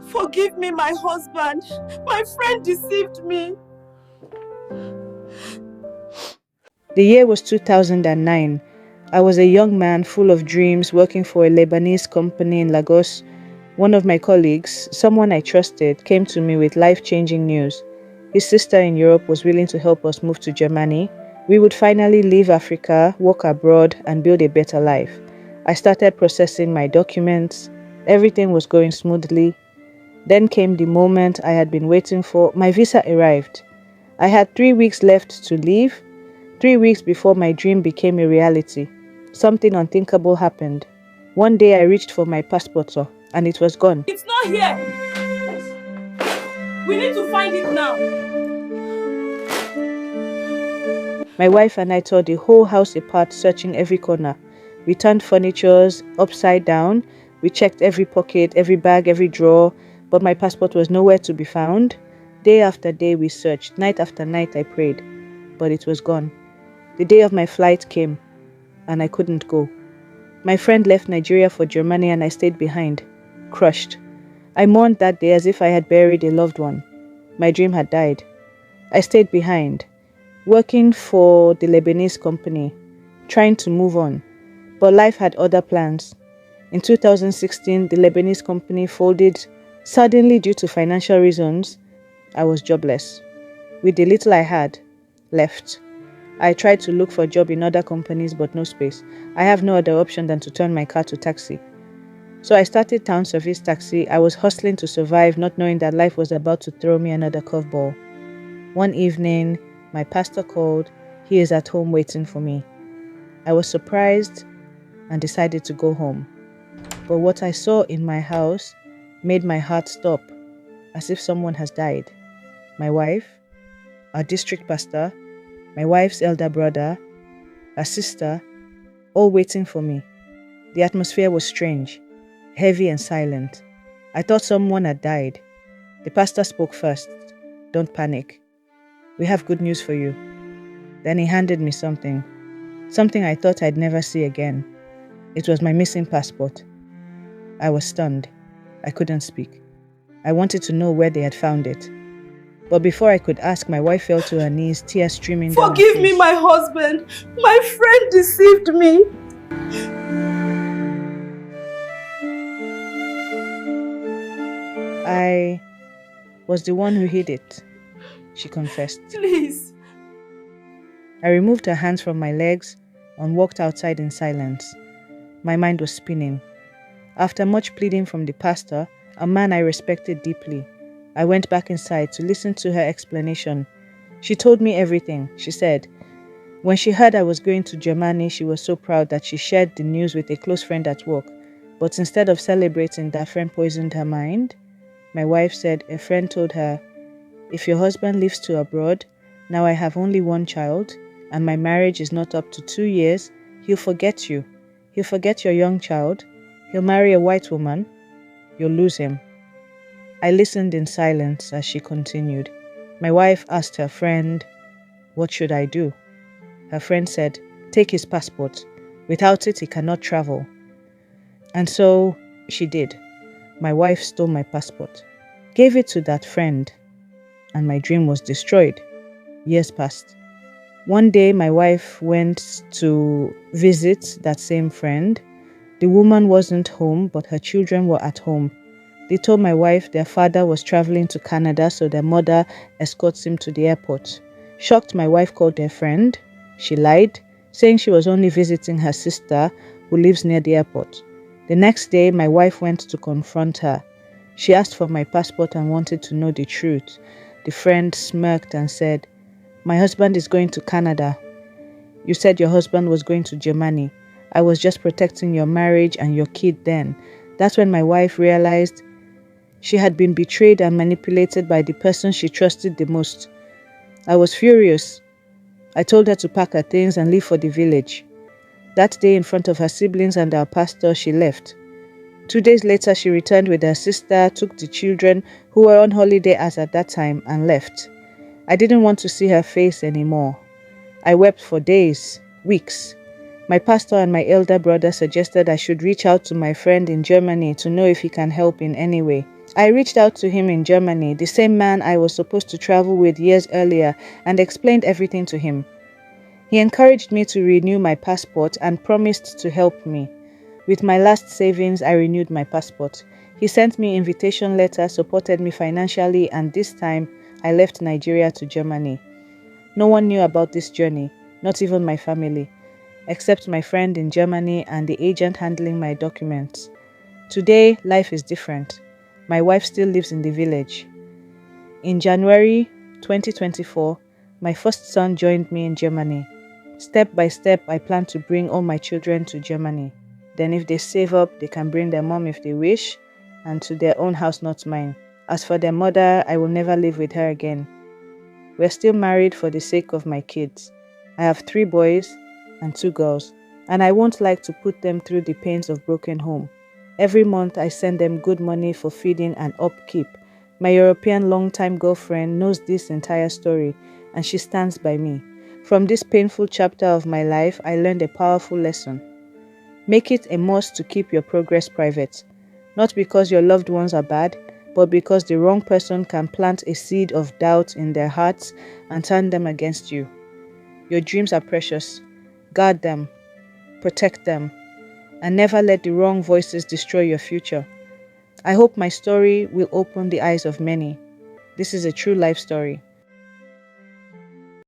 Forgive me, my husband. My friend deceived me. The year was 2009. I was a young man full of dreams working for a Lebanese company in Lagos. One of my colleagues, someone I trusted, came to me with life-changing news. His sister in Europe was willing to help us move to Germany. We would finally leave Africa, work abroad, and build a better life. I started processing my documents. Everything was going smoothly. Then came the moment I had been waiting for. My visa arrived. I had 3 weeks left to leave. 3 weeks before my dream became a reality. Something unthinkable happened. One day I reached for my passport, and it was gone. It's not here. We need to find it now. My wife and I tore the whole house apart, searching every corner. We turned furniture upside down. We checked every pocket, every bag, every drawer, but my passport was nowhere to be found. Day after day we searched. Night after night I prayed, but it was gone. The day of my flight came, and I couldn't go. My friend left Nigeria for Germany and I stayed behind, crushed. I mourned that day as if I had buried a loved one. My dream had died. I stayed behind, working for the Lebanese company, trying to move on. But life had other plans. In 2016, the Lebanese company folded suddenly due to financial reasons. I was jobless. With the little I had, left. I tried to look for a job in other companies, but no space. I have no other option than to turn my car to taxi. So I started town service taxi. I was hustling to survive, not knowing that life was about to throw me another curveball. One evening, my pastor called. He is at home waiting for me. I was surprised and decided to go home. But what I saw in my house made my heart stop, as if someone has died. My wife, our district pastor, my wife's elder brother, her sister, all waiting for me. The atmosphere was strange, heavy and silent. I thought someone had died. The pastor spoke first. Don't panic. We have good news for you. Then he handed me something I thought I'd never see again. It was my missing passport. I was stunned. I couldn't speak. I wanted to know where they had found it. But before I could ask, my wife fell to her knees, tears streaming down her face. Forgive me, my husband. My friend deceived me. I was the one who hid it, she confessed. Please. I removed her hands from my legs and walked outside in silence. My mind was spinning. After much pleading from the pastor, a man I respected deeply, I went back inside to listen to her explanation. She told me everything. She said, when she heard I was going to Germany, she was so proud that she shared the news with a close friend at work. But instead of celebrating, that friend poisoned her mind. My wife said a friend told her, if your husband leaves to abroad, now I have only one child, and my marriage is not up to 2 years, he'll forget you. He'll forget your young child. He'll marry a white woman. You'll lose him. I listened in silence as she continued. My wife asked her friend, what should I do? Her friend said, take his passport. Without it, he cannot travel. And so she did. My wife stole my passport, gave it to that friend, and my dream was destroyed. Years passed. One day, my wife went to visit that same friend. The woman wasn't home, but her children were at home. They told my wife their father was traveling to Canada, so their mother escorts him to the airport. Shocked, my wife called their friend. She lied, saying she was only visiting her sister, who lives near the airport. The next day, my wife went to confront her. She asked for my passport and wanted to know the truth. The friend smirked and said, my husband is going to Canada. You said your husband was going to Germany. I was just protecting your marriage and your kid then. That's when my wife realized she had been betrayed and manipulated by the person she trusted the most. I was furious. I told her to pack her things and leave for the village. That day, in front of her siblings and our pastor, she left. 2 days later, she returned with her sister, took the children, who were on holiday as at that time, and left. I didn't want to see her face anymore. I wept for days, weeks. My pastor and my elder brother suggested I should reach out to my friend in Germany to know if he can help in any way. I reached out to him in Germany, the same man I was supposed to travel with years earlier, and explained everything to him. He encouraged me to renew my passport and promised to help me. With my last savings, I renewed my passport. He sent me invitation letter, supported me financially, and this time I left Nigeria to Germany. No one knew about this journey, not even my family, except my friend in Germany and the agent handling my documents. Today, life is different. My wife still lives in the village. In January 2024, my first son joined me in Germany. Step by step, I plan to bring all my children to Germany. Then if they save up, they can bring their mom if they wish, and to their own house, not mine. As for their mother, I will never live with her again. We're still married for the sake of my kids. I have 3 boys and 2 girls, and I won't like to put them through the pains of broken home. Every month I send them good money for feeding and upkeep. My European long-time girlfriend knows this entire story, and she stands by me. From this painful chapter of my life, I learned a powerful lesson. Make it a must to keep your progress private. Not because your loved ones are bad, but because the wrong person can plant a seed of doubt in their hearts and turn them against you. Your dreams are precious. Guard them, protect them, and never let the wrong voices destroy your future. I hope my story will open the eyes of many. This is a true life story.